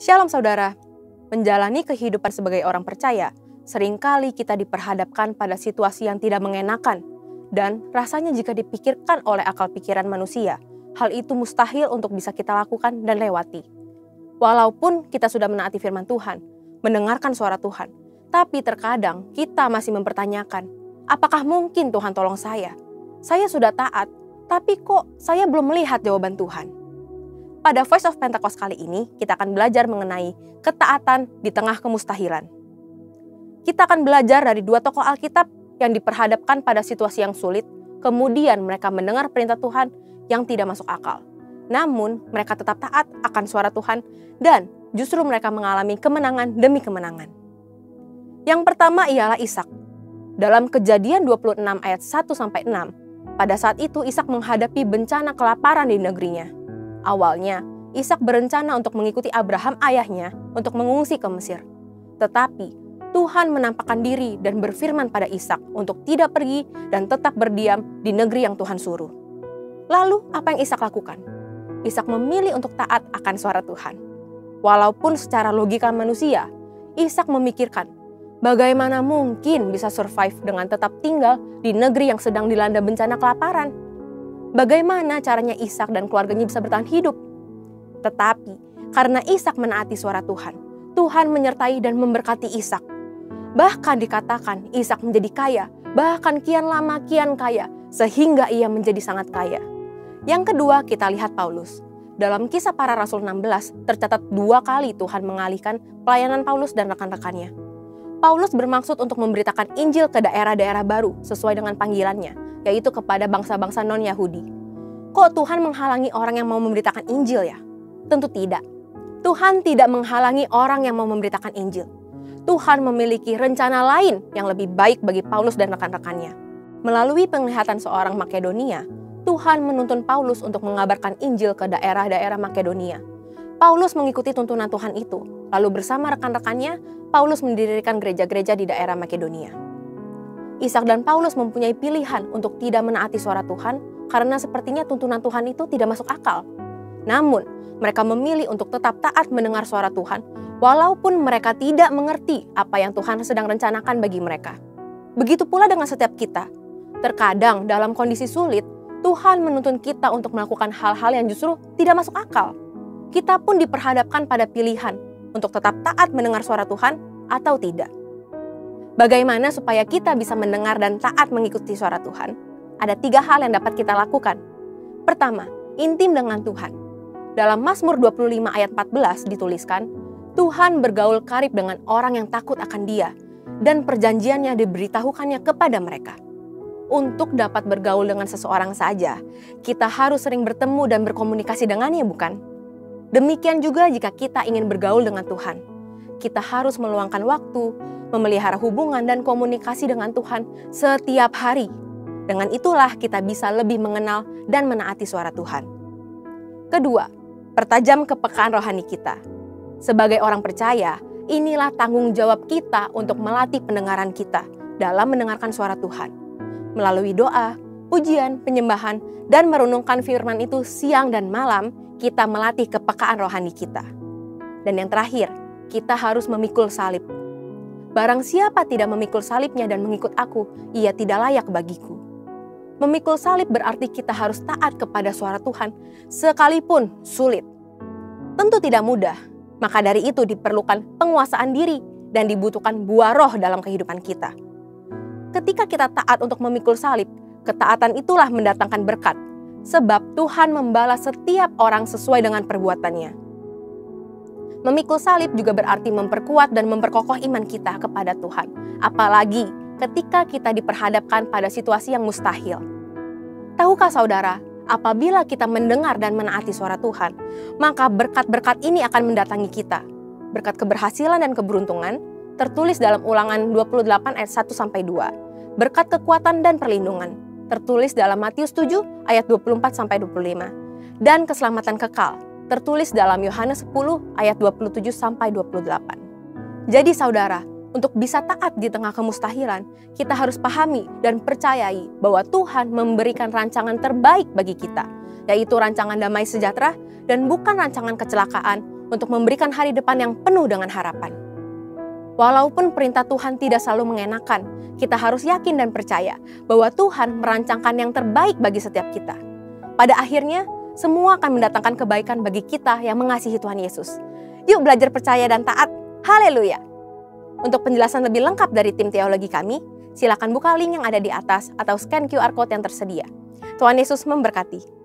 Shalom saudara, menjalani kehidupan sebagai orang percaya, seringkali kita diperhadapkan pada situasi yang tidak mengenakan, dan rasanya jika dipikirkan oleh akal pikiran manusia, hal itu mustahil untuk bisa kita lakukan dan lewati. Walaupun kita sudah menaati firman Tuhan, mendengarkan suara Tuhan, tapi terkadang kita masih mempertanyakan, apakah mungkin Tuhan tolong saya? Saya sudah taat, tapi kok saya belum melihat jawaban Tuhan? Pada Voice of Pentecost kali ini, kita akan belajar mengenai ketaatan di tengah kemustahilan. Kita akan belajar dari dua tokoh Alkitab yang diperhadapkan pada situasi yang sulit, kemudian mereka mendengar perintah Tuhan yang tidak masuk akal. Namun, mereka tetap taat akan suara Tuhan dan justru mereka mengalami kemenangan demi kemenangan. Yang pertama ialah Ishak. Dalam Kejadian 26 ayat 1-6, pada saat itu Ishak menghadapi bencana kelaparan di negerinya. Awalnya, Ishak berencana untuk mengikuti Abraham ayahnya untuk mengungsi ke Mesir. Tetapi, Tuhan menampakkan diri dan berfirman pada Ishak untuk tidak pergi dan tetap berdiam di negeri yang Tuhan suruh. Lalu, apa yang Ishak lakukan? Ishak memilih untuk taat akan suara Tuhan. Walaupun secara logika manusia, Ishak memikirkan, bagaimana mungkin bisa survive dengan tetap tinggal di negeri yang sedang dilanda bencana kelaparan? Bagaimana caranya Ishak dan keluarganya bisa bertahan hidup? Tetapi, karena Ishak menaati suara Tuhan, Tuhan menyertai dan memberkati Ishak. Bahkan dikatakan Ishak menjadi kaya, bahkan kian lama kian kaya, sehingga ia menjadi sangat kaya. Yang kedua, kita lihat Paulus. Dalam Kisah Para Rasul 16, tercatat 2 kali Tuhan mengalihkan pelayanan Paulus dan rekan-rekannya. Paulus bermaksud untuk memberitakan Injil ke daerah-daerah baru sesuai dengan panggilannya, yaitu kepada bangsa-bangsa non-Yahudi. Kok Tuhan menghalangi orang yang mau memberitakan Injil ya? Tentu tidak. Tuhan tidak menghalangi orang yang mau memberitakan Injil. Tuhan memiliki rencana lain yang lebih baik bagi Paulus dan rekan-rekannya. Melalui penglihatan seorang Makedonia, Tuhan menuntun Paulus untuk mengabarkan Injil ke daerah-daerah Makedonia. Paulus mengikuti tuntunan Tuhan itu, lalu bersama rekan-rekannya, Paulus mendirikan gereja-gereja di daerah Makedonia. Ishak dan Paulus mempunyai pilihan untuk tidak menaati suara Tuhan karena sepertinya tuntunan Tuhan itu tidak masuk akal. Namun, mereka memilih untuk tetap taat mendengar suara Tuhan walaupun mereka tidak mengerti apa yang Tuhan sedang rencanakan bagi mereka. Begitu pula dengan setiap kita. Terkadang dalam kondisi sulit, Tuhan menuntun kita untuk melakukan hal-hal yang justru tidak masuk akal. Kita pun diperhadapkan pada pilihan untuk tetap taat mendengar suara Tuhan atau tidak. Bagaimana supaya kita bisa mendengar dan taat mengikuti suara Tuhan? Ada 3 hal yang dapat kita lakukan. Pertama, intim dengan Tuhan. Dalam Mazmur 25 ayat 14 dituliskan, Tuhan bergaul karib dengan orang yang takut akan Dia, dan perjanjiannya diberitahukannya kepada mereka. Untuk dapat bergaul dengan seseorang saja, kita harus sering bertemu dan berkomunikasi dengannya, bukan? Demikian juga jika kita ingin bergaul dengan Tuhan. Kita harus meluangkan waktu, memelihara hubungan dan komunikasi dengan Tuhan setiap hari. Dengan itulah kita bisa lebih mengenal dan menaati suara Tuhan. Kedua, pertajam kepekaan rohani kita. Sebagai orang percaya, inilah tanggung jawab kita untuk melatih pendengaran kita dalam mendengarkan suara Tuhan. Melalui doa, pujian, penyembahan, dan merenungkan firman itu siang dan malam, kita melatih kepekaan rohani kita. Dan yang terakhir, kita harus memikul salib. Barang siapa tidak memikul salibnya dan mengikut aku, ia tidak layak bagiku. Memikul salib berarti kita harus taat kepada suara Tuhan, sekalipun sulit. Tentu tidak mudah, maka dari itu diperlukan penguasaan diri dan dibutuhkan buah roh dalam kehidupan kita. Ketika kita taat untuk memikul salib, ketaatan itulah mendatangkan berkat, sebab Tuhan membalas setiap orang sesuai dengan perbuatannya. Memikul salib juga berarti memperkuat dan memperkokoh iman kita kepada Tuhan, apalagi ketika kita diperhadapkan pada situasi yang mustahil. Tahukah saudara, apabila kita mendengar dan menaati suara Tuhan, maka berkat-berkat ini akan mendatangi kita. Berkat keberhasilan dan keberuntungan, tertulis dalam Ulangan 28 ayat 1-2. Berkat kekuatan dan perlindungan, tertulis dalam Matius 7 ayat 24-25. Dan keselamatan kekal, tertulis dalam Yohanes 10 ayat 27-28. Jadi saudara, untuk bisa taat di tengah kemustahilan, kita harus pahami dan percayai bahwa Tuhan memberikan rancangan terbaik bagi kita, yaitu rancangan damai sejahtera dan bukan rancangan kecelakaan untuk memberikan hari depan yang penuh dengan harapan. Walaupun perintah Tuhan tidak selalu mengenakan, kita harus yakin dan percaya bahwa Tuhan merancangkan yang terbaik bagi setiap kita. Pada akhirnya, semua akan mendatangkan kebaikan bagi kita yang mengasihi Tuhan Yesus. Yuk belajar percaya dan taat. Haleluya! Untuk penjelasan lebih lengkap dari tim teologi kami, silakan buka link yang ada di atas atau scan QR Code yang tersedia. Tuhan Yesus memberkati.